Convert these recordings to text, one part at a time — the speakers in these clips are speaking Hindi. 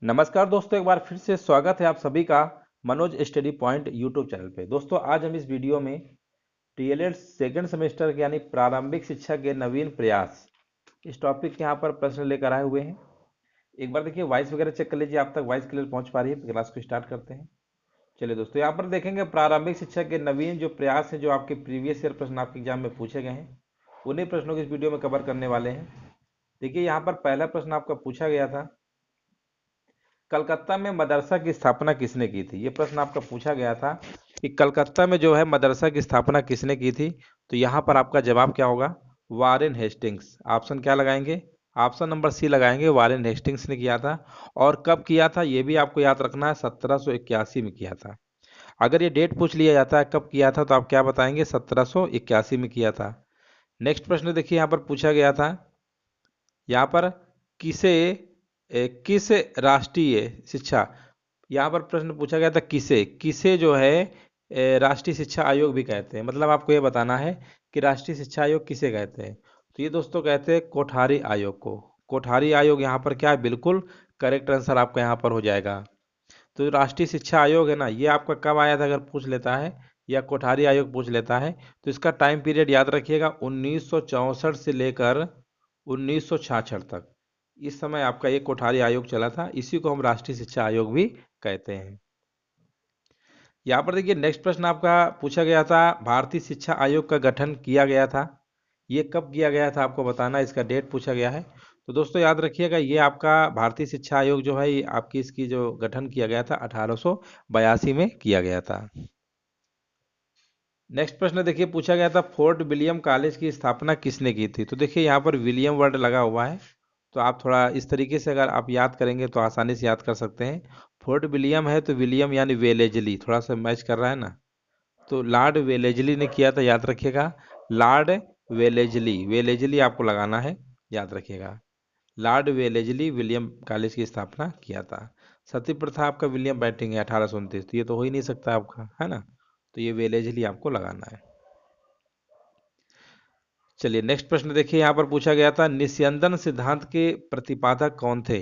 नमस्कार दोस्तों, एक बार फिर से स्वागत है आप सभी का Manoj study point YouTube channel पे। दोस्तों आज हम इस वीडियो में डीएलएड सेकंड सेमेस्टर के यानी प्रारंभिक शिक्षा के नवीन प्रयास इस टॉपिक के यहाँ पर प्रश्न लेकर आए हुए हैं। एक बार देखिए वॉइस वगैरह चेक कर लीजिए, आप तक वॉइस क्लियर पहुंच पा रही है तो क्लास को स्टार्ट करते हैं। चलिए दोस्तों, यहाँ पर देखेंगे प्रारंभिक शिक्षा के नवीन जो प्रयास है, जो आपके प्रीवियस ईयर प्रश्न आपके एग्जाम में पूछे गए हैं, उन्हीं प्रश्नों को इस वीडियो में कवर करने वाले हैं। देखिए यहाँ पर पहला प्रश्न आपका पूछा गया था, कलकत्ता में मदरसा की स्थापना किसने की थी। ये प्रश्न आपका पूछा गया था कि कलकत्ता में जो है मदरसा की स्थापना किसने की थी। तो यहाँ पर आपका जवाब क्या होगा, वारेन हेस्टिंग्स। ऑप्शन क्या लगाएंगे, ऑप्शन नंबर सी लगाएंगे, वारेन हेस्टिंग्स ने किया था। और कब किया था ये भी आपको याद रखना है, 1781 में किया था। अगर ये डेट पूछ लिया जाता है कब किया था तो आप क्या बताएंगे, 1781 में किया था। नेक्स्ट प्रश्न देखिए यहाँ पर पूछा गया था, यहाँ पर किसे किस राष्ट्रीय शिक्षा, यहाँ पर प्रश्न पूछा गया था किसे किसे जो है राष्ट्रीय शिक्षा आयोग भी कहते हैं। मतलब आपको ये बताना है कि राष्ट्रीय शिक्षा आयोग किसे कहते हैं। तो ये दोस्तों कहते हैं कोठारी आयोग को। कोठारी आयोग यहाँ पर क्या है, बिल्कुल करेक्ट आंसर आपका यहाँ पर हो जाएगा। तो राष्ट्रीय शिक्षा आयोग है ना, ये आपका कब आया था अगर पूछ लेता है या कोठारी आयोग पूछ लेता है तो इसका टाइम पीरियड याद रखिएगा, 1964 से लेकर 1966 तक। इस समय आपका ये कोठारी आयोग चला था, इसी को हम राष्ट्रीय शिक्षा आयोग भी कहते हैं। यहाँ पर देखिए नेक्स्ट प्रश्न आपका पूछा गया था, भारतीय शिक्षा आयोग का गठन किया गया था, ये कब किया गया था आपको बताना, इसका डेट पूछा गया है। तो दोस्तों याद रखिएगा, ये आपका भारतीय शिक्षा आयोग जो है ये आपकी इसकी जो गठन किया गया था 1882 में किया गया था। नेक्स्ट प्रश्न देखिए पूछा गया था, फोर्ट विलियम कॉलेज की स्थापना किसने की थी। तो देखिए यहाँ पर विलियम वर्ड लगा हुआ है, तो आप थोड़ा इस तरीके से अगर आप याद करेंगे तो आसानी से याद कर सकते हैं। फोर्ट विलियम है तो विलियम यानी वेलेजली, थोड़ा सा मैच कर रहा है ना, तो लॉर्ड वेलेजली ने किया था, याद रखिएगा। लॉर्ड वेलेजली, वेलेजली आपको लगाना है, याद रखिएगा। लॉर्ड वेलेजली विलियम कॉलेज की स्थापना किया था। सती प्रथा आपका विलियम बैटिंग है 1829, तो ये तो हो ही नहीं सकता आपका, है ना। तो ये वेलेजली आपको लगाना है। चलिए नेक्स्ट प्रश्न देखिए, यहाँ पर पूछा गया था, निस्यंदन सिद्धांत के प्रतिपादक कौन थे।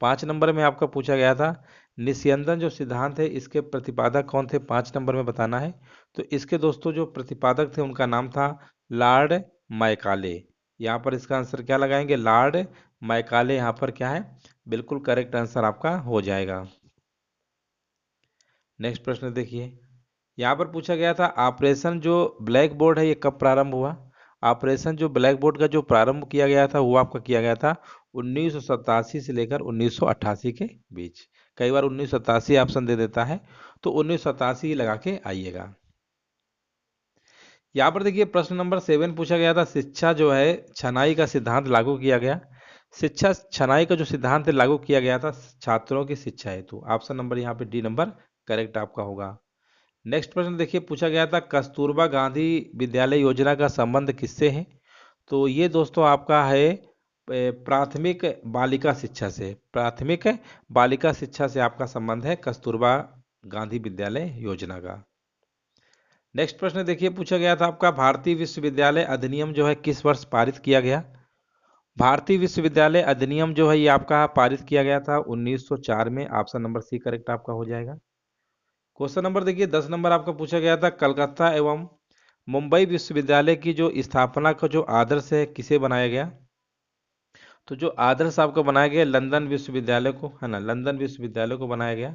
5 नंबर में आपका पूछा गया था, निस्यंदन जो सिद्धांत है इसके प्रतिपादक कौन थे, 5 नंबर में बताना है। तो इसके दोस्तों जो प्रतिपादक थे उनका नाम था लॉर्ड मैकाले। यहाँ पर इसका आंसर क्या लगाएंगे, लॉर्ड मैकाले यहाँ पर क्या है, बिल्कुल करेक्ट आंसर आपका हो जाएगा। नेक्स्ट प्रश्न देखिए, यहाँ पर पूछा गया था, ऑपरेशन जो ब्लैक बोर्ड है ये कब प्रारंभ हुआ। ऑपरेशन जो ब्लैक बोर्ड का जो प्रारंभ किया गया था वो आपका किया गया था 1987 से लेकर 1988 के बीच। कई बार 1987 ऑप्शन दे देता है, तो 1987 ही लगा के आइएगा। यहाँ पर देखिए प्रश्न नंबर 7 पूछा गया था, शिक्षा जो है छनाई का सिद्धांत लागू किया गया। शिक्षा छनाई का जो सिद्धांत लागू किया गया था छात्रों की शिक्षा हेतु। ऑप्शन नंबर यहाँ पे डी नंबर करेक्ट आपका होगा। नेक्स्ट प्रश्न देखिए पूछा गया था, कस्तूरबा गांधी विद्यालय योजना का संबंध किससे है। तो ये दोस्तों आपका है प्राथमिक बालिका शिक्षा से, प्राथमिक बालिका शिक्षा से आपका संबंध है कस्तूरबा गांधी विद्यालय योजना का। नेक्स्ट प्रश्न देखिए पूछा गया था आपका, भारतीय विश्वविद्यालय अधिनियम जो है किस वर्ष पारित किया गया। भारतीय विश्वविद्यालय अधिनियम जो है ये आपका पारित किया गया था 1904 में। ऑप्शन नंबर सी करेक्ट आपका हो जाएगा। क्वेश्चन नंबर देखिए 10 नंबर आपका पूछा गया था, कलकत्ता एवं मुंबई विश्वविद्यालय की जो स्थापना का जो आदर्श है किसे बनाया गया। तो जो आदर्श आपको बनाया गया लंदन विश्वविद्यालय को, है ना, लंदन विश्वविद्यालय को बनाया गया,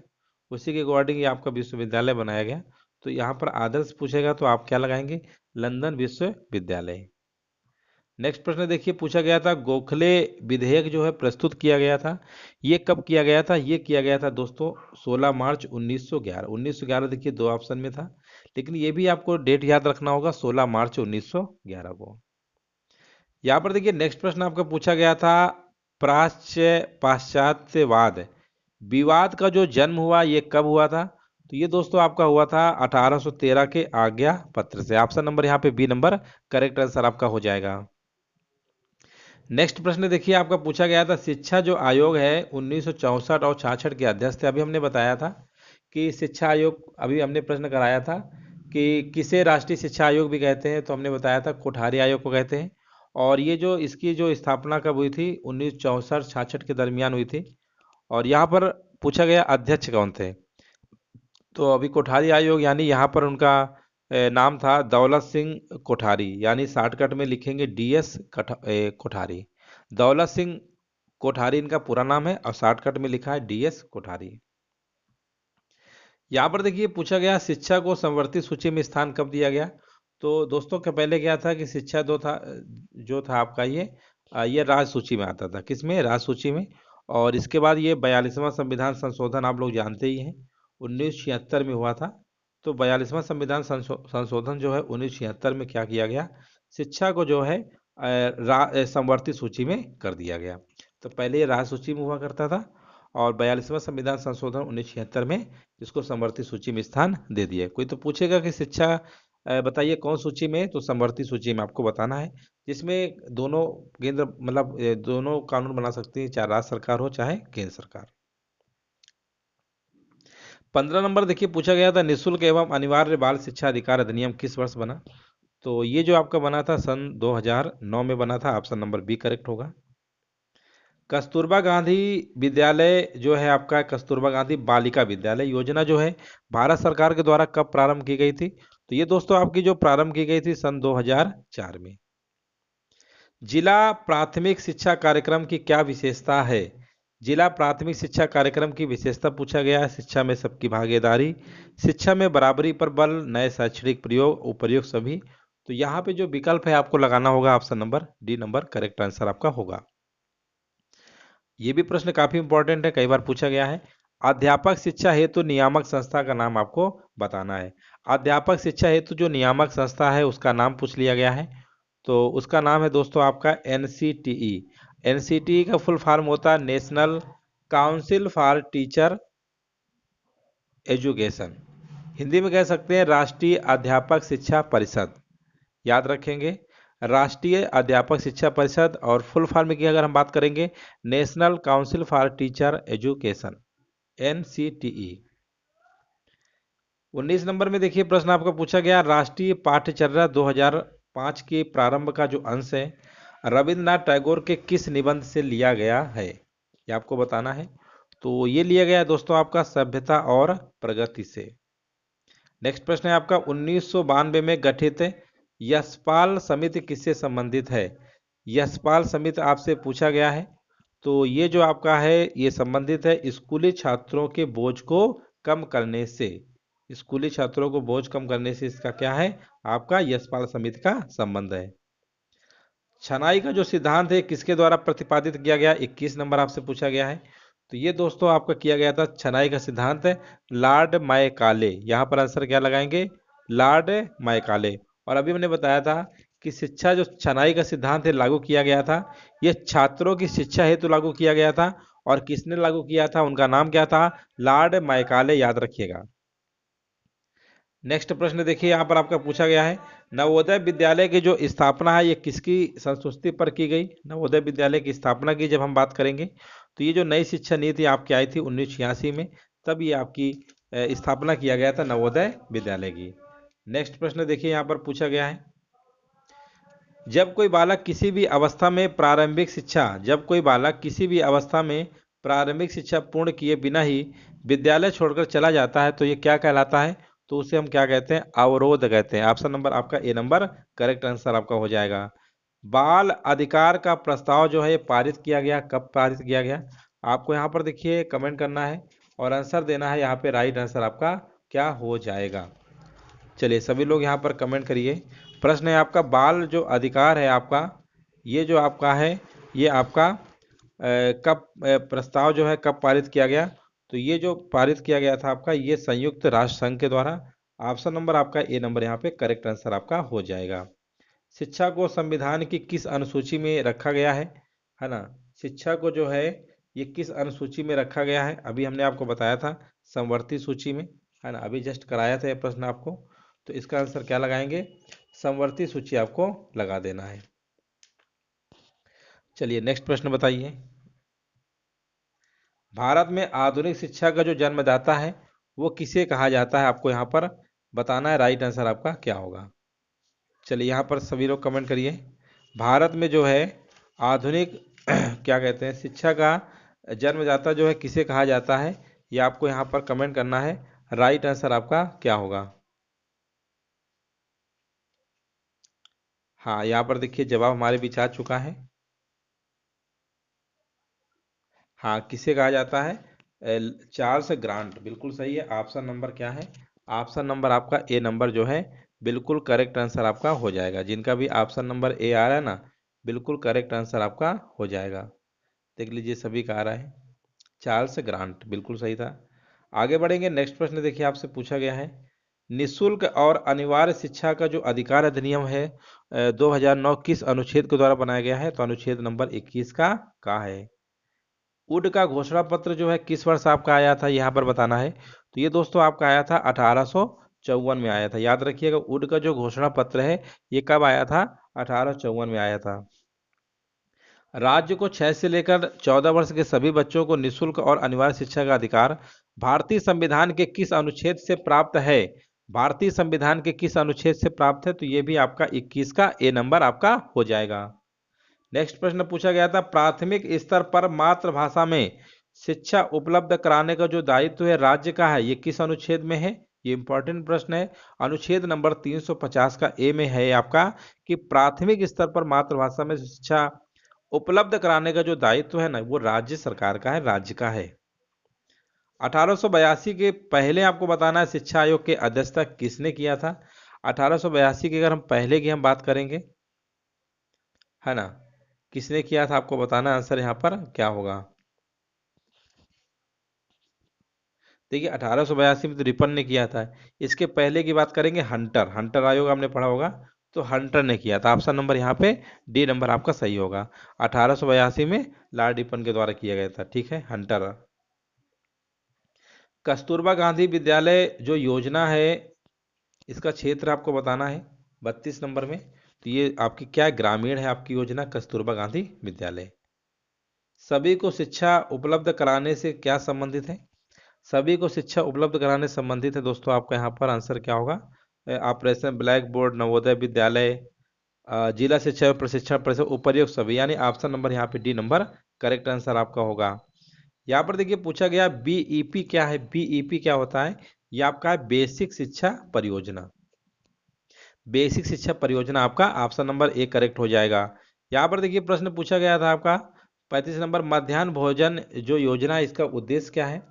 उसी के अकॉर्डिंग ये आपका विश्वविद्यालय बनाया गया। तो यहाँ पर आदर्श पूछेगा तो आप क्या लगाएंगे, लंदन विश्वविद्यालय। नेक्स्ट प्रश्न देखिए पूछा गया था, गोखले विधेयक जो है प्रस्तुत किया गया था, ये कब किया गया था। ये किया गया था दोस्तों 16 मार्च 1911। 1911 देखिए दो ऑप्शन में था, लेकिन ये भी आपको डेट याद रखना होगा, 16 मार्च 1911 को। यहाँ पर देखिए नेक्स्ट प्रश्न आपका पूछा गया था, प्राच्य पाश्चात्यवाद विवाद का जो जन्म हुआ ये कब हुआ था। तो ये दोस्तों आपका हुआ था 1813 के आज्ञा पत्र से। ऑप्शन नंबर यहाँ पे बी नंबर करेक्ट आंसर आपका हो जाएगा। नेक्स्ट प्रश्न देखिए आपका पूछा गया था, शिक्षा जो आयोग है 1964 और 66 के अध्यक्ष थे। अभी हमने बताया था कि शिक्षा आयोग, अभी हमने प्रश्न कराया था कि किसे राष्ट्रीय शिक्षा आयोग भी कहते हैं, तो हमने बताया था कोठारी आयोग को कहते हैं। और ये जो इसकी जो स्थापना कब हुई थी, 1964-66 के दरमियान हुई थी। और यहाँ पर पूछा गया अध्यक्ष कौन थे। तो अभी कोठारी आयोग यानी यहाँ पर उनका नाम था दौलत सिंह कोठारी, यानी शॉर्टकट में लिखेंगे डीएस कोठारी। दौलत सिंह कोठारी इनका पूरा नाम है और शॉर्टकट में लिखा है डीएस कोठारी। यहाँ पर देखिए पूछा गया शिक्षा को समवर्ती सूची में स्थान कब दिया गया। तो दोस्तों के पहले क्या था कि शिक्षा दो था, जो था आपका ये राज सूची में आता था, किसमें, राज सूची में। और इसके बाद ये 42वां संविधान संशोधन आप लोग जानते ही हैं 1976 में हुआ था। तो 42वां संविधान संशोधन जो है 1976 में क्या किया गया, शिक्षा को जो है समवर्ती सूची में कर दिया गया। तो पहले ये राज सूची में हुआ करता था और 42वां संविधान संशोधन 1976 में इसको समवर्ती सूची में स्थान दे दिया। कोई तो पूछेगा कि शिक्षा बताइए कौन सूची में, तो समवर्ती सूची में आपको बताना है, जिसमें दोनों केंद्र मतलब दोनों कानून बना सकती है, चाहे राज्य सरकार हो चाहे केंद्र सरकार। 15 नंबर देखिए पूछा गया था निःशुल्क एवं अनिवार्य बाल शिक्षा अधिकार अधिनियम किस वर्ष बना। तो ये जो आपका बना था सन 2009 में बना था, ऑप्शन नंबर बी करेक्ट होगा। कस्तूरबा गांधी विद्यालय जो है आपका, कस्तूरबा गांधी बालिका विद्यालय योजना जो है भारत सरकार के द्वारा कब प्रारंभ की गई थी। तो ये दोस्तों आपकी जो प्रारंभ की गई थी सन 2004 में। जिला प्राथमिक शिक्षा कार्यक्रम की क्या विशेषता है। जिला प्राथमिक शिक्षा कार्यक्रम की विशेषता पूछा गया है शिक्षा में सबकी भागीदारी, शिक्षा में बराबरी पर बल, नए शैक्षणिक प्रयोग, उपयोग सभी। तो यहाँ पे जो विकल्प है आपको लगाना होगा option number D number correct answer आपका होगा। ये भी प्रश्न काफी इंपॉर्टेंट है, कई बार पूछा गया है। अध्यापक शिक्षा हेतु नियामक संस्था का नाम आपको बताना है। अध्यापक शिक्षा हेतु जो नियामक संस्था है उसका नाम पूछ लिया गया है। तो उसका नाम है दोस्तों आपका एनसीटीई। एनसीटीई का फुल फॉर्म होता है national council for teacher education. Hindi में कह सकते हैं राष्ट्रीय अध्यापक शिक्षा परिषद। याद रखेंगे राष्ट्रीय अध्यापक शिक्षा परिषद, और फुल फॉर्म की अगर हम बात करेंगे national council for teacher education, NCTE. 19 number में देखिए प्रश्न आपका पूछा गया राष्ट्रीय पाठ्यचर्या 2005 के प्रारंभ का जो अंश है रविंद्रनाथ टैगोर के किस निबंध से लिया गया है, ये आपको बताना है। तो ये लिया गया है दोस्तों आपका सभ्यता और प्रगति से। नेक्स्ट प्रश्न है आपका 1992 में गठित यशपाल समिति किससे संबंधित है। यशपाल समिति आपसे पूछा गया है। तो ये जो आपका है ये संबंधित है स्कूली छात्रों के बोझ को कम करने से। स्कूली छात्रों को बोझ कम करने से इसका क्या है, आपका यशपाल समिति का संबंध है। छनाई का जो सिद्धांत है किसके द्वारा प्रतिपादित किया गया, 21 नंबर आपसे पूछा गया है। तो ये दोस्तों आपका किया गया था छनाई का सिद्धांत है लॉर्ड मायकाले। यहाँ पर आंसर क्या लगाएंगे, लॉर्ड मायकाले। और अभी मैंने बताया था कि शिक्षा जो छनाई का सिद्धांत है लागू किया गया था ये छात्रों की शिक्षा हेतु लागू किया गया था, और किसने लागू किया था उनका नाम क्या था, लॉर्ड मायकाले, याद रखिएगा। नेक्स्ट प्रश्न देखिए यहाँ पर आपका पूछा गया है नवोदय विद्यालय की जो स्थापना है ये किसकी संस्तुति पर की गई। नवोदय विद्यालय की स्थापना की जब हम बात करेंगे तो ये जो नई शिक्षा नीति आपकी आई थी 1986 में, तब ये आपकी स्थापना किया गया था नवोदय विद्यालय की। नेक्स्ट प्रश्न देखिए यहाँ पर पूछा गया है जब कोई बालक किसी भी अवस्था में प्रारंभिक शिक्षा, जब कोई बालक किसी भी अवस्था में प्रारंभिक शिक्षा पूर्ण किए बिना ही विद्यालय छोड़कर चला जाता है तो ये क्या कहलाता है। तो उसे हम क्या कहते हैं, अवरोध कहते हैं। ऑप्शन नंबर आपका ए नंबर करेक्ट आंसर आपका हो जाएगा। बाल अधिकार का प्रस्ताव जो है ये पारित किया गया, कब पारित किया गया, आपको यहाँ पर देखिए कमेंट करना है और आंसर देना है। यहाँ पे राइट आंसर आपका क्या हो जाएगा। चलिए सभी लोग यहाँ पर कमेंट करिए। प्रश्न है आपका बाल जो अधिकार है आपका, ये जो आपका है ये आपका कब प्रस्ताव जो है कब पारित किया गया। तो ये जो पारित किया गया था आपका ये संयुक्त राष्ट्र संघ के द्वारा। ऑप्शन नंबर आपका ए नंबर यहाँ पे करेक्ट आंसर आपका हो जाएगा। शिक्षा को संविधान की किस अनुसूची में रखा गया है ना। शिक्षा को जो है ये किस अनुसूची में रखा गया है, अभी हमने आपको बताया था समवर्ती सूची में, है ना, अभी जस्ट कराया था ये प्रश्न आपको। तो इसका आंसर क्या लगाएंगे, समवर्ती सूची आपको लगा देना है। चलिए नेक्स्ट प्रश्न बताइए भारत में आधुनिक शिक्षा का जो जन्मदाता है वो किसे कहा जाता है, आपको यहाँ पर बताना है। राइट आंसर आपका क्या होगा। चलिए यहाँ पर सभी लोग कमेंट करिए भारत में जो है आधुनिक क्या कहते हैं शिक्षा का जन्मदाता जो है किसे कहा जाता है। ये आपको यहाँ पर कमेंट करना है, राइट आंसर आपका क्या होगा। हाँ, यहाँ पर देखिए जवाब हमारे बीच आ चुका है। हाँ, किसे कहा जाता है? चार्ल्स ग्रांट, बिल्कुल सही है। ऑप्शन नंबर क्या है? ऑप्शन नंबर आपका ए नंबर जो है बिल्कुल करेक्ट आंसर आपका हो जाएगा। जिनका भी ऑप्शन नंबर ए आ रहा है ना, बिल्कुल करेक्ट आंसर आपका हो जाएगा। देख लीजिए सभी का आ रहा है, चार्ल्स ग्रांट बिल्कुल सही था। आगे बढ़ेंगे, नेक्स्ट प्रश्न देखिए आपसे पूछा गया है, निशुल्क और अनिवार्य शिक्षा का जो अधिकार अधिनियम है 2009 किस अनुच्छेद के द्वारा बनाया गया है? तो अनुच्छेद नंबर 21 का है। वुड का घोषणा पत्र जो है किस वर्ष आपका आया था, यहाँ पर बताना है। तो ये दोस्तों आपका आया था 1854 में आया था। याद रखिएगा, वुड का जो घोषणा पत्र है ये कब आया था? 1854 में आया था। राज्य को 6 से लेकर 14 वर्ष के सभी बच्चों को निशुल्क और अनिवार्य शिक्षा का अधिकार भारतीय संविधान के किस अनुच्छेद से प्राप्त है? भारतीय संविधान के किस अनुच्छेद से प्राप्त है? तो ये भी आपका 21 का ए नंबर आपका हो जाएगा। नेक्स्ट प्रश्न पूछा गया था, प्राथमिक स्तर पर मातृभाषा में शिक्षा उपलब्ध कराने का जो दायित्व है राज्य का है, ये किस अनुच्छेद में है? ये इंपॉर्टेंट प्रश्न है। अनुच्छेद नंबर 350 का ए में है आपका कि प्राथमिक स्तर पर मातृभाषा में शिक्षा उपलब्ध कराने का जो दायित्व है ना, वो राज्य सरकार का है, राज्य का है। 1882 के पहले आपको बताना है शिक्षा आयोग के अध्यक्षता किसने किया था? 1882 की अगर हम पहले की हम बात करेंगे, है ना, किसने किया था आपको बताना, आंसर यहाँ पर क्या होगा। देखिए 1882 में तो रिपन ने किया था। इसके पहले की बात करेंगे, हंटर, हंटर आयोग आपने पढ़ा होगा, तो हंटर ने किया था। ऑप्शन नंबर यहाँ पे डी नंबर आपका सही होगा। 1882 में लॉर्ड रिपन के द्वारा किया गया था, ठीक है, हंटर। कस्तूरबा गांधी विद्यालय जो योजना है, इसका क्षेत्र आपको बताना है 32 नंबर में। तो ये आपकी क्या ग्रामीण है आपकी योजना, कस्तूरबा गांधी विद्यालय। सभी को शिक्षा उपलब्ध कराने से क्या संबंधित है? सभी को शिक्षा उपलब्ध कराने से संबंधित है दोस्तों। आपका यहाँ पर आंसर क्या होगा? Operation black board, Navodaya Vidyalaya, जिला शिक्षा एवं प्रशिक्षण परिषद, उपर्युक्त सभी, यानी ऑप्शन नंबर यहाँ पे डी नंबर करेक्ट आंसर आपका होगा। यहाँ पर देखिए पूछा गया बीईपी क्या है? बीईपी क्या होता है? ये आपका है बेसिक शिक्षा परियोजना। बेसिक शिक्षा परियोजना आपका ऑप्शन नंबर ए करेक्ट हो जाएगा। यहाँ पर देखिए प्रश्न पूछा गया था आपका 35 नंबर, मध्याह्न भोजन जो योजना है इसका उद्देश्य क्या है?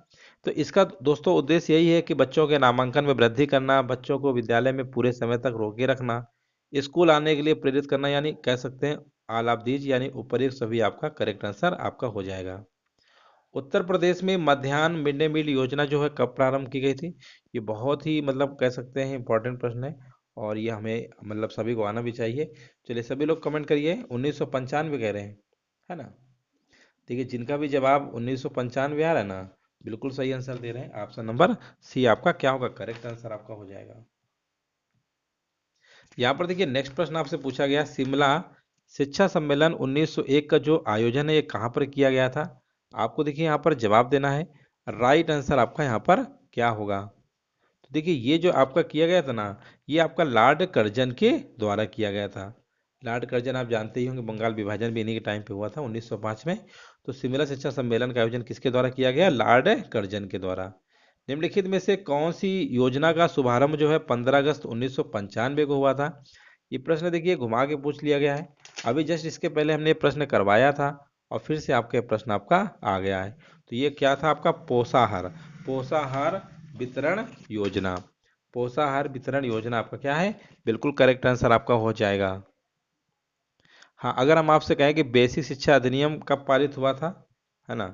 तो इसका दोस्तों उद्देश्य यही है कि बच्चों के नामांकन में वृद्धि करना, बच्चों को विद्यालय में पूरे समय तक रोके रखना, स्कूल आने के लिए प्रेरित करना, यानी कह सकते हैं ऑल ऑफ दीज, यानी उपर्युक्त सभी आपका करेक्ट आंसर आपका हो जाएगा। उत्तर प्रदेश में मध्याह्न मिड डे मील योजना जो है कब प्रारंभ की गई थी? ये बहुत ही मतलब कह सकते हैं इंपॉर्टेंट प्रश्न है, और ये हमें मतलब सभी को आना भी चाहिए। चलिए सभी लोग कमेंट करिए, 1995 कह रहे हैं, है ना। देखिए जिनका भी जवाब 1995 आ रहा है ना, बिल्कुल सही आंसर दे रहे हैं। ऑप्शन नंबर सी आपका क्या होगा, करेक्ट आंसर आपका हो जाएगा। यहाँ पर देखिए नेक्स्ट प्रश्न आपसे पूछा गया, शिमला शिक्षा सम्मेलन 1901 का जो आयोजन है ये कहाँ पर किया गया था? आपको देखिए यहाँ पर जवाब देना है, राइट आंसर आपका यहाँ पर क्या होगा। तो देखिए ये जो आपका किया गया था ना, ये आपका लॉर्ड कर्जन के द्वारा किया गया था। लॉर्ड कर्जन आप जानते ही होंगे, बंगाल विभाजन भी इन्हीं के टाइम पे हुआ था 1905 में। तो शिमला शिक्षा सम्मेलन का आयोजन किसके द्वारा किया गया? लॉर्ड कर्जन के द्वारा। निम्नलिखित में से कौन सी योजना का शुभारंभ जो है 15 अगस्त 1995 को हुआ था? ये प्रश्न देखिए घुमा के पूछ लिया गया है। अभी जस्ट इसके पहले हमने ये प्रश्न करवाया था और फिर से आपके प्रश्न आपका आ गया है। तो ये क्या था आपका? पोषाहार, पोषाहार वितरण योजना। पोषाहार वितरण योजना आपका क्या है? बिल्कुल करेक्ट आंसर आपका हो जाएगा। हाँ, अगर हम आपसे कहें कि बेसिक शिक्षा अधिनियम कब पारित हुआ था, है ना,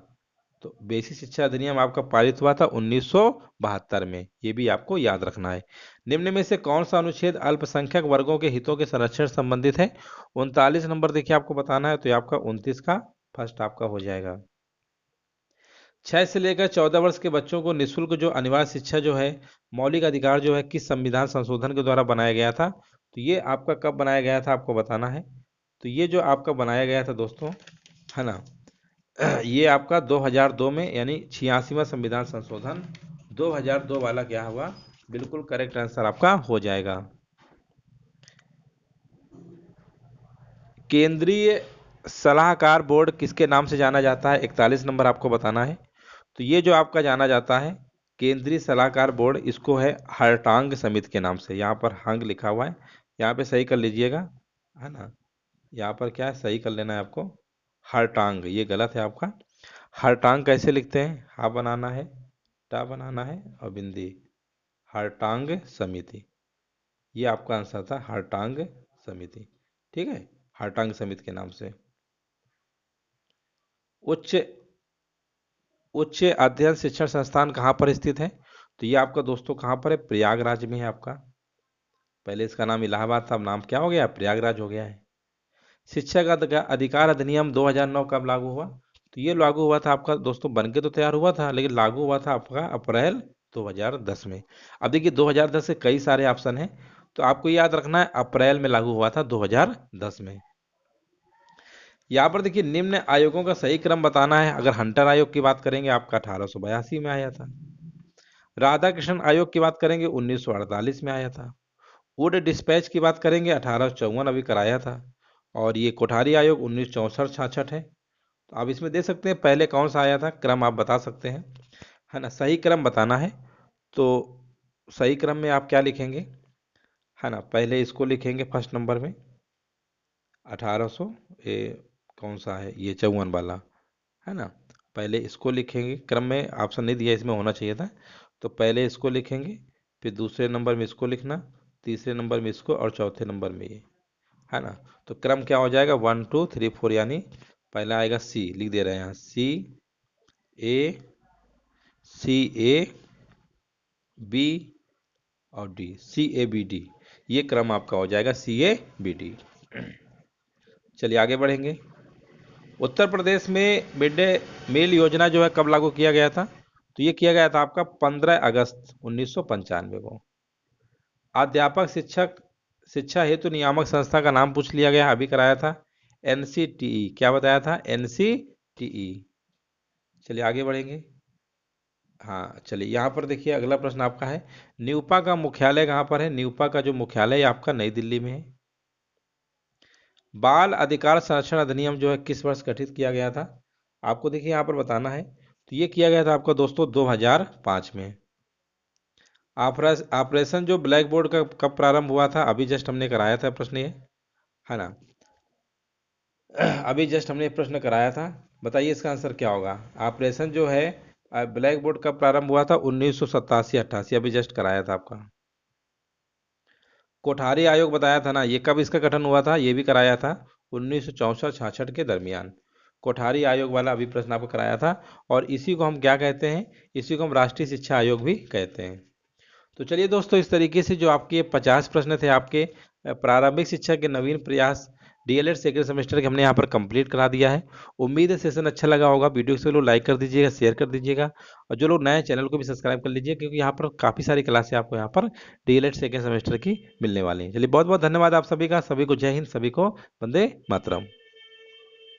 तो बेसिक शिक्षा अधिनियम आपका पारित हुआ था 1972 में, ये भी आपको याद रखना है। निम्न में से कौन सा अनुच्छेद अल्पसंख्यक वर्गों के हितों के संरक्षण से संबंधित है? 39 नंबर देखिए आपको बताना है, तो ये आपका 29 का फर्स्ट आपका हो जाएगा। 6 से लेकर 14 वर्ष के बच्चों को निःशुल्क जो अनिवार्य शिक्षा जो है, मौलिक अधिकार जो है, किस संविधान संशोधन के द्वारा बनाया गया था? तो ये आपका कब बनाया गया था आपको बताना है। तो ये जो आपका बनाया गया था दोस्तों, है ना, ये आपका 2002 में, यानी 86वां संविधान संशोधन 2002 वाला क्या हुआ, बिल्कुल करेक्ट आंसर आपका हो जाएगा। केंद्रीय सलाहकार बोर्ड किसके नाम से जाना जाता है? 41 नंबर आपको बताना है। तो ये जो आपका जाना जाता है केंद्रीय सलाहकार बोर्ड, इसको है हरटांग समिति के नाम से। यहाँ पर हंग लिखा हुआ है, यहाँ पे सही कर लीजिएगा, है ना। यहाँ पर क्या है, सही कर लेना है आपको, हरटांग, ये गलत है आपका। हरटांग कैसे लिखते हैं, हा बनाना है, टा बनाना है और बिंदी, हरटांग समिति, ये आपका आंसर था, हरटांग समिति। ठीक है, हरटांग समिति के नाम से। उच्च उच्च अध्ययन शिक्षण संस्थान कहाँ पर स्थित है, तो ये आपका दोस्तों कहाँ पर है, प्रयागराज में है आपका। पहले इसका नाम इलाहाबाद था, अब नाम क्या हो गया, प्रयागराज हो गया है। शिक्षा का अधिकार अधिनियम 2009 कब लागू हुआ, तो ये लागू हुआ था आपका दोस्तों, बन के तो तैयार हुआ था लेकिन लागू हुआ था आपका अप्रैल 2010 में। अब देखिए 2010 से कई सारे ऑप्शन हैं, तो आपको याद रखना है अप्रैल में लागू हुआ था 2010 में। यहाँ पर देखिए निम्न आयोगों का सही क्रम बताना है। अगर हंटर आयोग की बात करेंगे आपका 1882 में आया था। राधा कृष्ण आयोग की बात करेंगे 1948 में आया था। वुड डिस्पैच की बात करेंगे 1854 अभी कराया था। और ये कोठारी आयोग 1964-66 है। तो आप इसमें दे सकते हैं पहले कौन सा आया था, क्रम आप बता सकते हैं, है ना। सही क्रम बताना है, तो सही क्रम में आप क्या लिखेंगे, है ना। पहले इसको लिखेंगे फर्स्ट नंबर में 1800, ये कौन सा है, ये 54 वाला, है ना। पहले इसको लिखेंगे, क्रम में ऑप्शन नहीं दिया, इसमें होना चाहिए था। तो पहले इसको लिखेंगे, फिर दूसरे नंबर में इसको लिखना, तीसरे नंबर में इसको और चौथे नंबर में ये, है ना। तो क्रम क्या हो जाएगा, 1 2 3 4, यानी पहला आएगा सी, लिख दे रहे हैं यहाँ, ए सी ए बी और डी, CABD, ये क्रम आपका हो जाएगा CABD। चलिए आगे बढ़ेंगे। उत्तर प्रदेश में मिड डे मील योजना जो है कब लागू किया गया था, तो ये किया गया था आपका 15 अगस्त 1995 को। अध्यापक शिक्षक शिक्षा हेतु नियामक संस्था का नाम पूछ लिया गया, अभी कराया था, NCTE, क्या बताया था, NCTE। चलिए आगे बढ़ेंगे। हाँ चलिए, यहाँ पर देखिए अगला प्रश्न आपका है, न्यूपा का मुख्यालय कहाँ पर है, न्यूपा का जो मुख्यालय आपका नई दिल्ली में है। बाल अधिकार संरक्षण अधिनियम जो है किस वर्ष गठित किया गया था, आपको देखिए यहाँ पर बताना है। तो ये किया गया था आपका दोस्तों 2005 में। ऑपरेशन जो ब्लैक बोर्ड का कब प्रारंभ हुआ था, अभी जस्ट हमने कराया था प्रश्न ये, है ना। अभी जस्ट हमने प्रश्न कराया था, बताइए इसका आंसर क्या होगा। ऑपरेशन जो है ब्लैक बोर्ड कब प्रारंभ हुआ था, 1987-88, अभी जस्ट कराया था आपका। कोठारी आयोग बताया था ना, ये कब इसका गठन हुआ था, ये भी कराया था 1964-66 के दरमियान। कोठारी आयोग वाला अभी प्रश्न आपको कराया था। और इसी को हम क्या कहते हैं, इसी को हम राष्ट्रीय शिक्षा आयोग भी कहते हैं। तो चलिए दोस्तों, इस तरीके से जो आपके 50 प्रश्न थे आपके प्रारंभिक शिक्षा के नवीन प्रयास DLED सेकेंड सेमेस्टर के, हमने यहाँ पर कंप्लीट करा दिया है। उम्मीद है सेशन अच्छा लगा होगा। वीडियो से लोग लाइक कर दीजिएगा, शेयर कर दीजिएगा, और जो लोग नए चैनल को भी सब्सक्राइब कर लीजिए, क्योंकि यहाँ पर काफ़ी सारी क्लासें आपको यहाँ पर DLED सेकेंड सेमेस्टर की मिलने वाली हैं। चलिए बहुत बहुत धन्यवाद आप सभी का, सभी को जय हिंद, सभी को वंदे मातरम।